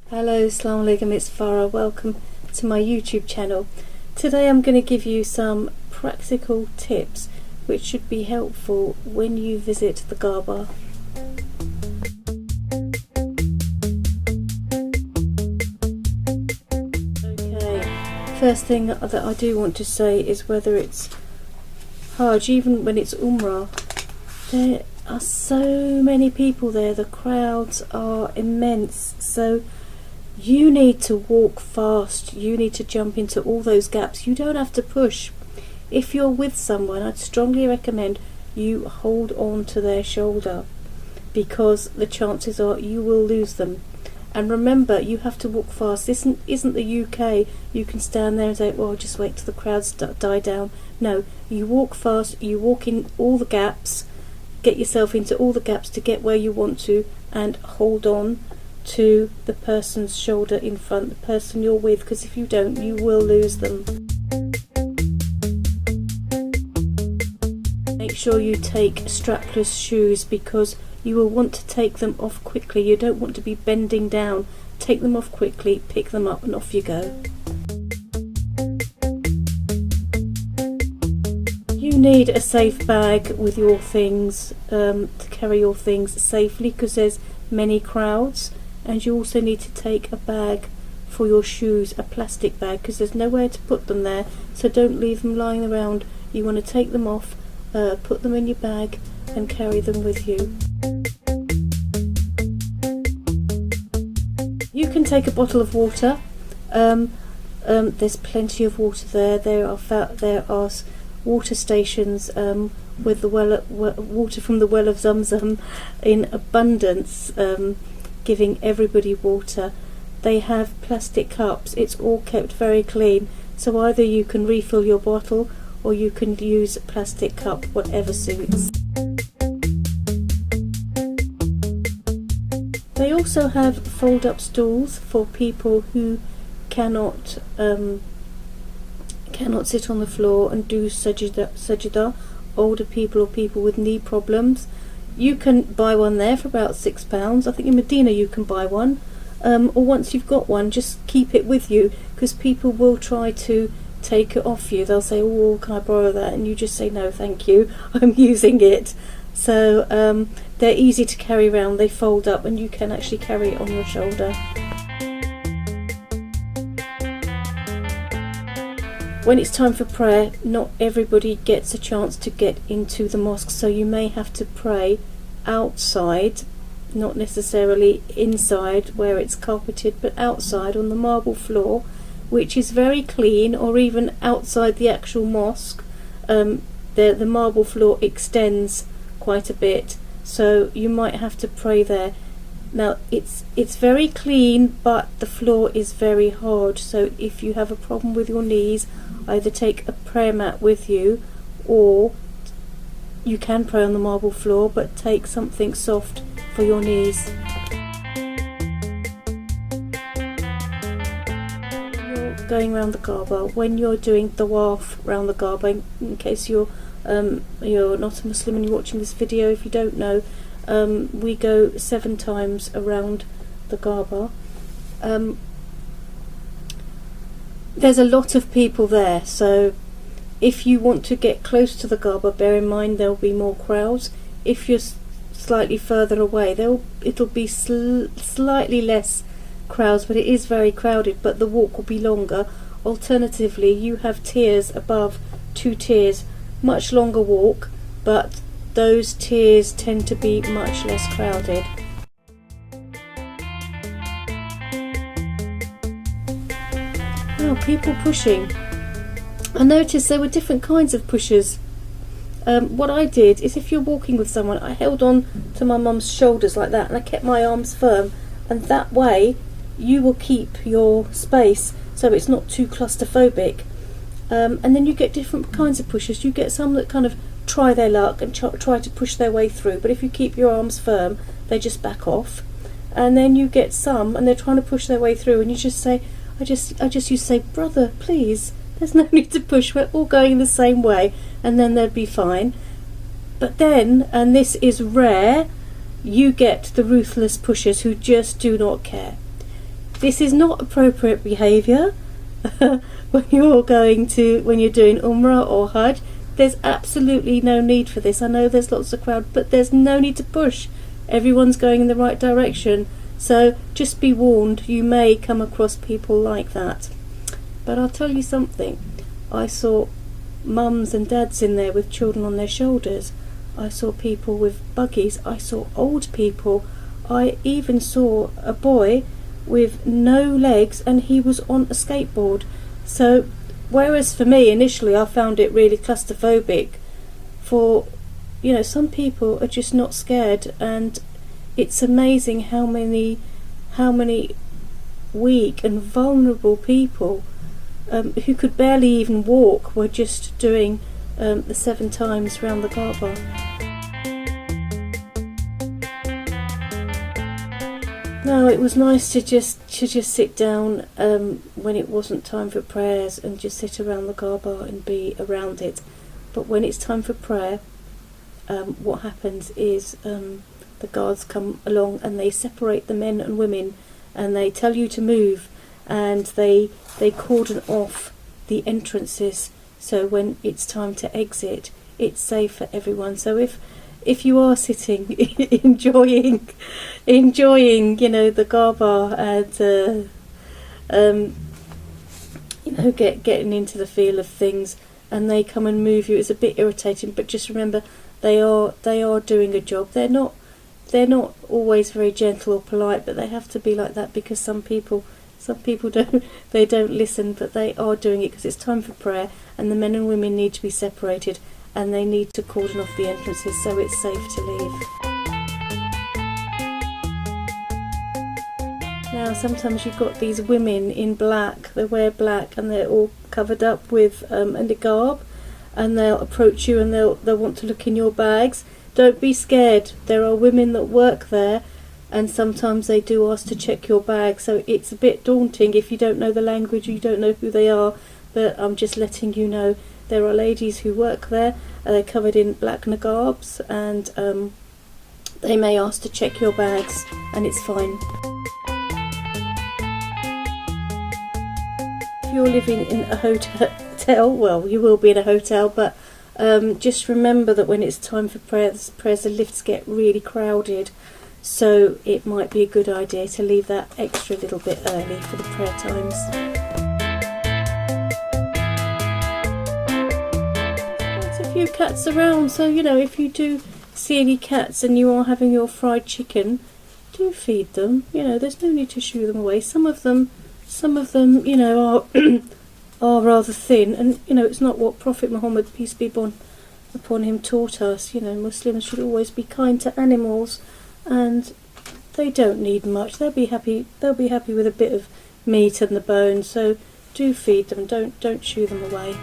Hello, Assalamu alaikum, it's Farah. Welcome to my YouTube channel. Today I'm going to give you some practical tips which should be helpful when you visit the Kaaba. Okay, first thing that I do want to say is whether it's Hajj, even when it's Umrah, there are so many people there, the crowds are immense, so you need to walk fast, you need to jump into all those gaps. You don't have to push. If you're with someone, I'd strongly recommend you hold on to their shoulder, because the chances are you will lose them. And remember, you have to walk fast. This isn't the UK. You can stand there and say, well, just wait till the crowds die down. No, you walk fast, you walk in all the gaps, get yourself into all the gaps to get where you want to, and hold on to the person's shoulder in front, the person you're with, because if you don't, you will lose them. Make sure you take strapless shoes, because you will want to take them off quickly. You don't want to be bending down. Take them off quickly, pick them up, and off you go. You need a safe bag with your things, to carry your things safely, because there's many crowds. And you also need to take a bag for your shoes, a plastic bag, because there's nowhere to put them there, so don't leave them lying around. You want to take them off, put them in your bag and carry them with you. You can take a bottle of water. There's plenty of water there. There are water stations with the water from the well of Zamzam in abundance, giving everybody water. They have plastic cups. It's all kept very clean, so either you can refill your bottle or you can use a plastic cup, whatever suits. They also have fold-up stools for people who cannot sit on the floor and do sajda, older people or people with knee problems. You can buy one there for about £6. I think in Medina you can buy one, or once you've got one, just keep it with you, because people will try to take it off you. They'll say, oh, can I borrow that? And you just say, no thank you, I'm using it. So they're easy to carry around, they fold up and you can actually carry it on your shoulder. When it's time for prayer, not everybody gets a chance to get into the mosque, so you may have to pray outside, not necessarily inside where it's carpeted, but outside on the marble floor, which is very clean, or even outside the actual mosque. The marble floor extends quite a bit, so you might have to pray there. Now it's very clean, but the floor is very hard, so if you have a problem with your knees, either take a prayer mat with you, or you can pray on the marble floor, but take something soft for your knees. When you're going around the Kaaba, when you're doing tawaf around the Kaaba, in case you're not a Muslim and you're watching this video, if you don't know, we go 7 times around the Kaaba. There's a lot of people there, so if you want to get close to the Kaaba, bear in mind there'll be more crowds. If you're slightly further away, it'll be slightly less crowds, but it is very crowded, but the walk will be longer. Alternatively, you have tiers above, 2 tiers, much longer walk, but those tiers tend to be much less crowded. Oh, people pushing. I noticed there were different kinds of pushers. What I did is, if you're walking with someone, I held on to my mum's shoulders like that and I kept my arms firm, and that way you will keep your space so it's not too claustrophobic. And then you get different kinds of pushers. You get some that kind of try their luck and try to push their way through, but if you keep your arms firm, they just back off. And then you get some and they're trying to push their way through, and you just say, I just used to say, brother, please, there's no need to push, we're all going the same way, and then they'd be fine. But then, and this is rare, you get the ruthless pushers who just do not care. this is not appropriate behaviour when you're doing Umrah or Hajj. There's absolutely no need for this. I know there's lots of crowd, but there's no need to push. Everyone's going in the right direction. So just be warned, you may come across people like that. But I'll tell you something. I saw mums and dads in there with children on their shoulders. I saw people with buggies. I saw old people. I even saw a boy with no legs, and he was on a skateboard. So whereas for me initially I found it really claustrophobic, for some people are just not scared, and it's amazing how many weak and vulnerable people who could barely even walk were just doing the 7 times round the Kaaba. No, it was nice to just sit down when it wasn't time for prayers, and just sit around the Kaaba and be around it. But when it's time for prayer, what happens is the guards come along and they separate the men and women, and they tell you to move, and they cordon off the entrances, so when it's time to exit, it's safe for everyone. So if you are sitting enjoying the Kaaba, and getting into the feel of things, and they come and move you, it's a bit irritating. But just remember, they are doing a job. They're not always very gentle or polite, but they have to be like that because some people don't listen, but they are doing it because it's time for prayer, and the men and women need to be separated, and they need to cordon off the entrances so it's safe to leave. Now sometimes you've got these women in black, they wear black and they're all covered up with a niqab, and they'll approach you and they'll want to look in your bags. Don't be scared, there are women that work there, and sometimes they do ask to check your bag, so it's a bit daunting if you don't know the language, you don't know who they are, but I'm just letting you know there are ladies who work there, they're covered in black niqabs, and they may ask to check your bags, and it's fine. If you're living in a hotel, well, you will be in a hotel, but just remember that when it's time for prayers, the lifts get really crowded, so it might be a good idea to leave that extra little bit early for the prayer times. There's a few cats around, so if you do see any cats and you are having your fried chicken, do feed them. There's no need to shoo them away. Some of them are are rather thin, and it's not what Prophet Muhammad, peace be upon him, taught us. Muslims should always be kind to animals, and they don't need much. They'll be happy with a bit of meat and the bone, so do feed them, don't shoo them away.